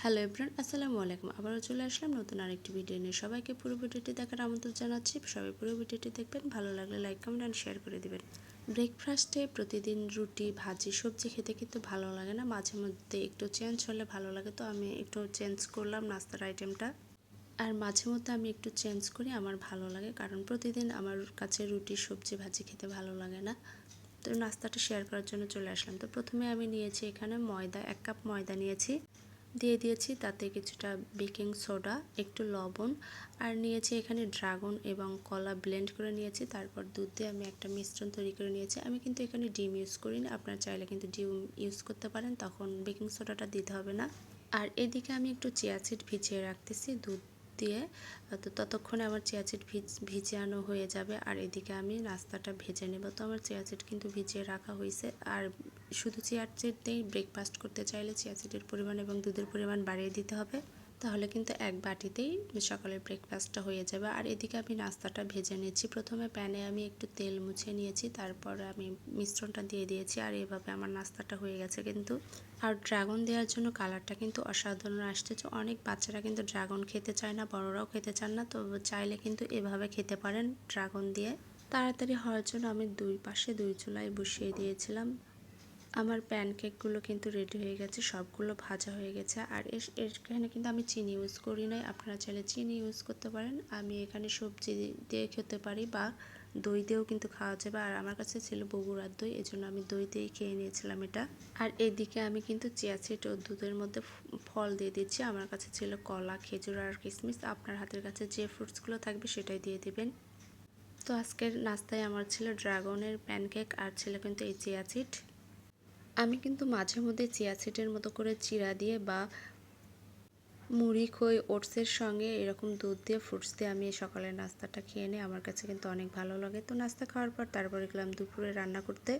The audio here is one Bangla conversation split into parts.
হ্যালো এভরিওয়ান, আসসালামু আলাইকুম। আবারও চলে আসলাম নতুন আরেকটি ভিডিও নিয়ে। সবাইকে পুরো ভিডিওটি দেখার আমন্ত্রণ জানাচ্ছি। সবাই পুরো ভিডিওটি দেখবেন, ভালো লাগলে লাইক, কমেন্ট অ্যান্ড শেয়ার করে দিবেন। ব্রেকফাস্টে প্রতিদিন রুটি, ভাজি, সবজি খেতে কিন্তু ভালো লাগে না, মাঝে মধ্যে একটু চেঞ্জ হলে ভালো লাগে। তো আমি একটু চেঞ্জ করলাম নাস্তার আইটেমটা। আর মাঝে মধ্যে আমি একটু চেঞ্জ করি, আমার ভালো লাগে, কারণ প্রতিদিন আমার কাছে রুটি, সবজি, ভাজি খেতে ভালো লাগে না। তো নাস্তাটা শেয়ার করার জন্য চলে আসলাম। তো প্রথমে আমি নিয়েছি এখানে ময়দা, 1 কাপ ময়দা নিয়েছি, দিয়ে দিয়েছি তাতে কিছুটা বেকিং সোডা, একটু লবণ, আর নিয়েছি এখানে ড্রাগন এবং কলা ব্লেন্ড করে নিয়েছি। তারপর দুধ দিয়ে আমি একটা মিশ্রণ তৈরি করে নিয়েছি। আমি কিন্তু এখানে ডিম ইউজ করিনি, আপনারা চাইলে কিন্তু ডিম ইউজ করতে পারেন, তখন বেকিং সোডাটা দিতে হবে না। আর এদিকে আমি একটু চিয়া সিড ভিজিয়ে রাখতেছি দুধ দিয়ে। তো ততক্ষণে আমার চিয়া সিড ভিজানো হয়ে যাবে, আর এদিকে আমি নাস্তাটা ভেজে নেব। তো আমার চিয়া সিড কিন্তু ভিজিয়ে রাখা হয়েছে। আর শুধু চিয়া সিড দিয়েই ব্রেকফাস্ট করতে চাইলে চিয়া সিডের পরিমাণ এবং দুধের পরিমাণ বাড়িয়ে দিতে হবে, তাহলে কিন্তু এক বাটিতেই সকালের ব্রেকফাস্টটা হয়ে যাবে। আর এদিকে আমি নাস্তাটা ভেজে নিচ্ছি। প্রথমে প্যানে আমি একটু তেল মুছে নিয়েছি, তারপর আমি মিশ্রণটা দিয়ে দিয়েছি, আর এভাবে আমার নাস্তাটা হয়ে গেছে কিন্তু। আর ড্রাগন দেওয়ার জন্য কালারটা কিন্তু অসাধারণ আসতেছে। অনেক বাচ্চারা কিন্তু ড্রাগন খেতে চায় না, বড়রাও খেতে চান না, তো চাইলে কিন্তু এভাবে খেতে পারেন ড্রাগন দিয়ে। তাড়াতাড়ি হওয়ার জন্য আমি দুই পাশে দুই চুলায় বসিয়ে দিয়েছিলাম। আমার প্যানকেকগুলো কিন্তু রেডি হয়ে গেছে, সবগুলো ভাজা হয়ে গেছে। আর এখানে কিন্তু আমি চিনি ইউজ করি নাই, আপনারা চাইলে চিনি ইউজ করতে পারেন। আমি এখানে সবজি দিয়ে খেতে পারি বা দই দিয়েও কিন্তু খাওয়া যাবে। আর আমার কাছে ছিল বগুড়ার দই, এজন্য আমি দই দিয়েই খেয়ে নিয়েছিলাম এটা। আর এদিকে আমি কিন্তু চিয়া সিড ও দুধের মধ্যে ফল দিয়ে দিচ্ছি। আমার কাছে ছিল কলা, খেজুর আর কিশমিশ। আপনার হাতের কাছে যে ফ্রুটসগুলো থাকবে সেটাই দিয়ে দিবেন। তো আজকের নাস্তায় আমার ছিল ড্রাগনের প্যানকেক আর ছিল কিন্তু এই চিয়া সিড। আমি কিন্তু মাঝে মধ্যে চিয়া সিডের মতো করে চিরা দিয়ে বা মুড়ি, খই, ওটসের সঙ্গে এরকম দুধ দিয়ে, ফ্রুটস দিয়ে আমি সকালের নাস্তাটা খেয়ে নিই। আমার কাছে কিন্তু অনেক ভালো লাগে। তো নাস্তা খাওয়ার পর তারপরে গেলাম দুপুরে রান্না করতে।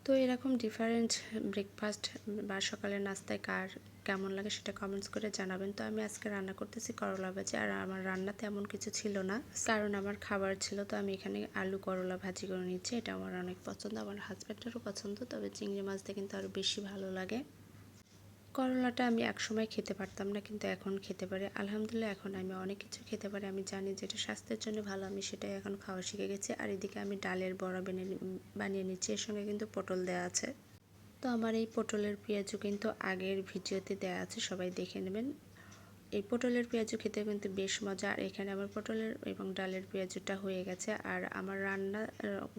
তো এরকম ডিফারেন্ট ব্রেকফাস্ট বা সকালের নাস্তায় কার কেমন লাগে সেটা কমেন্টস করে জানাবেন। তো আমি আজকে রান্না করতেছি করলা ভাজি। আর আমার রান্না তেমন কিছু ছিল না, কারণ আমার খাবার ছিল। তো আমি এখানে আলু করলা ভাজি করে নিচ্ছি। এটা আমার অনেক পছন্দ, আমার হাজব্যান্ডেরও পছন্দ, তবে চিংড়ি মাছ দিয়ে কিন্তু আরও বেশি ভালো লাগে। করলাটা আমি একসময় খেতে পারতাম না, কিন্তু এখন খেতে পারি আলহামদুলিল্লাহ। এখন আমি অনেক কিছু খেতে পারি, আমি জানি যেটা স্বাস্থ্যের জন্য ভালো, আমি সেটাই এখন খাওয়া শিখে গেছি। আর এদিকে আমি ডালের বড়া বানিয়ে নিচ্ছি, এর সঙ্গে কিন্তু পটল দেওয়া আছে। তো আমার এই পটলের পেঁয়াজও কিন্তু আগের ভিডিওতে দেওয়া আছে, সবাই দেখে নেবেন। এই পটলের পেঁয়াজু খেতে কিন্তু বেশ মজা। আর এখানে আমার পটলের এবং ডালের পেঁয়াজুটা হয়ে গেছে। আর আমার রান্না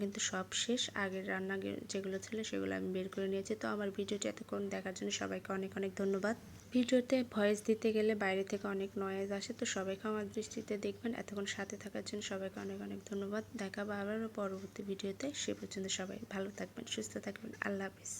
কিন্তু সব শেষ, আগের রান্না যেগুলো ছিল সেগুলো আমি বের করে নিয়েছি। তো আমার ভিডিওটি এতক্ষণ দেখার জন্য সবাইকে অনেক অনেক ধন্যবাদ। ভিডিওতে ভয়েস দিতে গেলে বাইরে থেকে অনেক নয়েজ আসে, তো সবাইকে আমার দৃষ্টিতে দেখবেন। এতক্ষণ সাথে থাকার জন্য সবাইকে অনেক অনেক ধন্যবাদ। দেখা হবে আবারও পরবর্তী ভিডিওতে। সে পর্যন্ত সবাই ভালো থাকবেন, সুস্থ থাকবেন। আল্লাহ হাফিজ।